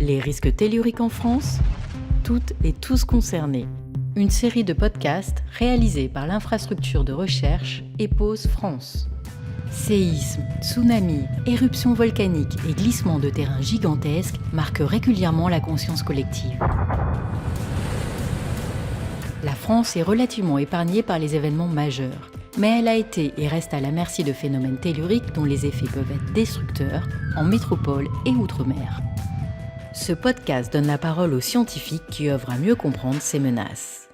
Les risques telluriques en France, toutes et tous concernés. Une série de podcasts réalisés par l'infrastructure de recherche EPOS France. Séismes, tsunamis, éruptions volcaniques et glissements de terrain gigantesques marquent régulièrement la conscience collective. La France est relativement épargnée par les événements majeurs, mais elle a été et reste à la merci de phénomènes telluriques dont les effets peuvent être destructeurs en métropole et outre-mer. Ce podcast donne la parole aux scientifiques qui œuvrent à mieux comprendre ces menaces.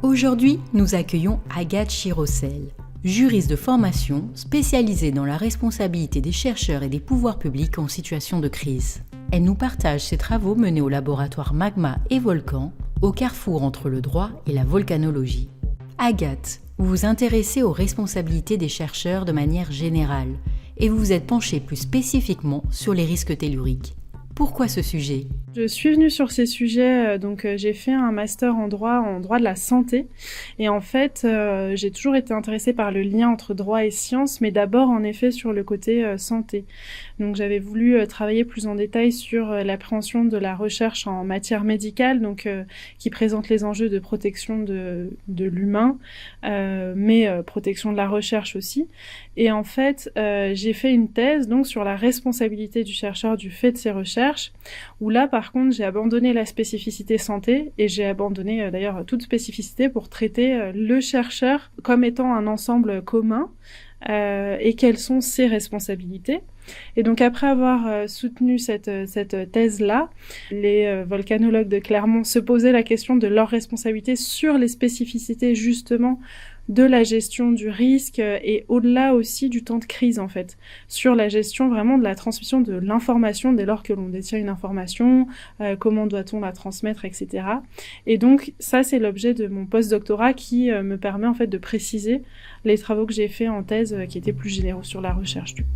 Aujourd'hui, nous accueillons Agathe Chirocel, juriste de formation spécialisée dans la responsabilité des chercheurs et des pouvoirs publics en situation de crise. Elle nous partage ses travaux menés au laboratoire Magma et Volcan, au carrefour entre le droit et la volcanologie. Agathe, vous vous intéressez aux responsabilités des chercheurs de manière générale et vous vous êtes penchée plus spécifiquement sur les risques telluriques. Pourquoi ce sujet ? Je suis venue sur ces sujets, j'ai fait un master en droit de la santé. Et en fait, j'ai toujours été intéressée par le lien entre droit et science, mais d'abord en effet sur le côté santé. Donc j'avais voulu travailler plus en détail sur l'appréhension de la recherche en matière médicale, qui présente les enjeux de protection de l'humain, mais protection de la recherche aussi. Et en fait, j'ai fait une thèse sur la responsabilité du chercheur du fait de ses recherches, où là, par contre, j'ai abandonné la spécificité santé et j'ai abandonné d'ailleurs toute spécificité pour traiter le chercheur comme étant un ensemble commun et quelles sont ses responsabilités. Et donc après avoir soutenu cette thèse-là, les volcanologues de Clermont se posaient la question de leur responsabilité sur les spécificités justement de la gestion du risque et au-delà aussi du temps de crise en fait, sur la gestion vraiment de la transmission de l'information dès lors que l'on détient une information, comment doit-on la transmettre, etc. Et donc ça c'est l'objet de mon post-doctorat qui me permet en fait de préciser les travaux que j'ai faits en thèse qui étaient plus généraux sur la recherche du coup.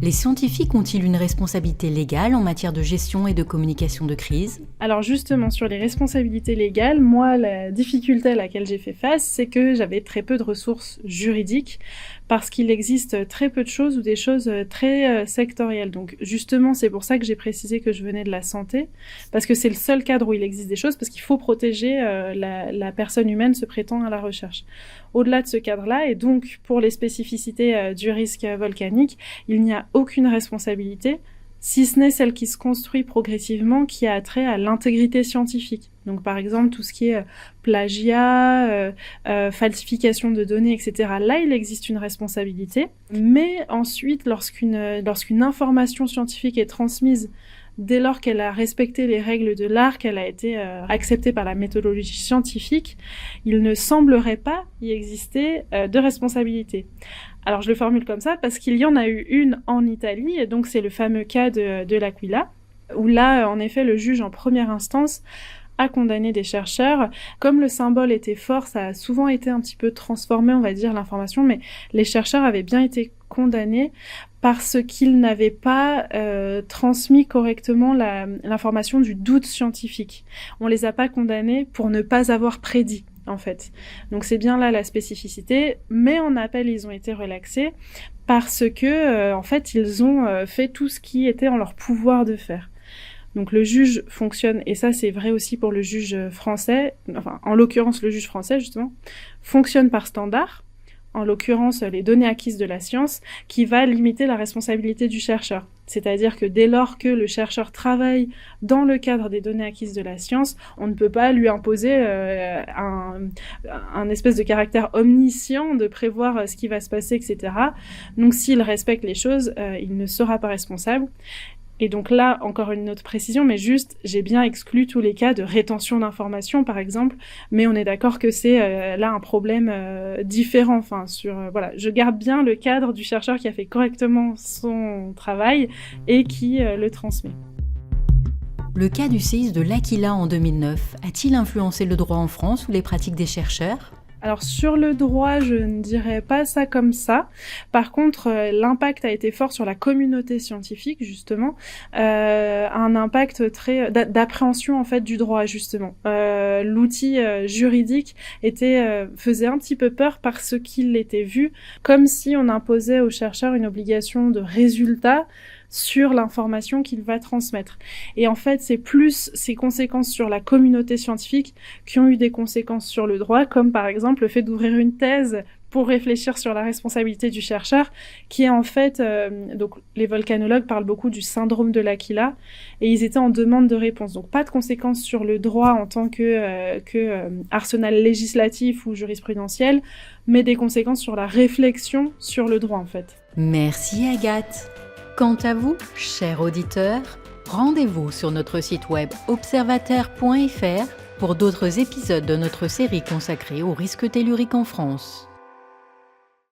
Les scientifiques ont-ils une responsabilité légale en matière de gestion et de communication de crise ? Alors justement, sur les responsabilités légales, moi, la difficulté à laquelle j'ai fait face, c'est que j'avais très peu de ressources juridiques, parce qu'il existe très peu de choses ou des choses très sectorielles. Donc justement, c'est pour ça que j'ai précisé que je venais de la santé, parce que c'est le seul cadre où il existe des choses, parce qu'il faut protéger la personne humaine se prêtant à la recherche. Au-delà de ce cadre-là, et donc pour les spécificités du risque volcanique, il n'y a aucune responsabilité, si ce n'est celle qui se construit progressivement, qui a trait à l'intégrité scientifique. Donc par exemple, tout ce qui est plagiat, falsification de données, etc. Là, il existe une responsabilité. Mais ensuite, lorsqu'une information scientifique est transmise, dès lors qu'elle a respecté les règles de l'art, qu'elle a été acceptée par la méthodologie scientifique, il ne semblerait pas y exister de responsabilité. Alors je le formule comme ça parce qu'il y en a eu une en Italie, et donc c'est le fameux cas de l'Aquila, où là, en effet, le juge en première instance a condamné des chercheurs. Comme le symbole était fort, ça a souvent été un petit peu transformé, on va dire, l'information, mais les chercheurs avaient bien été condamnés parce qu'ils n'avaient pas transmis correctement l'information du doute scientifique. On les a pas condamnés pour ne pas avoir prédit, en fait. Donc c'est bien là la spécificité, mais en appel, ils ont été relaxés parce que, en fait, ils ont fait tout ce qui était en leur pouvoir de faire. Donc le juge fonctionne, et ça c'est vrai aussi pour le juge français, enfin en l'occurrence le juge français justement, fonctionne par standard, en l'occurrence les données acquises de la science, qui va limiter la responsabilité du chercheur. C'est-à-dire que dès lors que le chercheur travaille dans le cadre des données acquises de la science, on ne peut pas lui imposer un espèce de caractère omniscient de prévoir ce qui va se passer, etc. Donc s'il respecte les choses, il ne sera pas responsable. Et donc là, encore une autre précision, mais juste, j'ai bien exclu tous les cas de rétention d'informations, par exemple, mais on est d'accord que c'est là un problème différent. Enfin, voilà, je garde bien le cadre du chercheur qui a fait correctement son travail et qui le transmet. Le cas du séisme de l'Aquila en 2009 a-t-il influencé le droit en France ou les pratiques des chercheurs ? Alors sur le droit, je ne dirais pas ça comme ça. Par contre, l'impact a été fort sur la communauté scientifique, justement, un impact très d'appréhension en fait du droit, justement. L'outil juridique faisait un petit peu peur parce qu'il était vu comme si on imposait aux chercheurs une obligation de résultat sur l'information qu'il va transmettre. Et en fait, c'est plus ces conséquences sur la communauté scientifique qui ont eu des conséquences sur le droit, comme par exemple le fait d'ouvrir une thèse pour réfléchir sur la responsabilité du chercheur, qui est en fait, donc les volcanologues parlent beaucoup du syndrome de l'Aquila, et ils étaient en demande de réponse. Donc pas de conséquences sur le droit en tant que arsenal législatif ou jurisprudentiel, mais des conséquences sur la réflexion sur le droit en fait. Merci Agathe. Quant à vous, chers auditeurs, rendez-vous sur notre site web observateur.fr pour d'autres épisodes de notre série consacrée aux risques telluriques en France.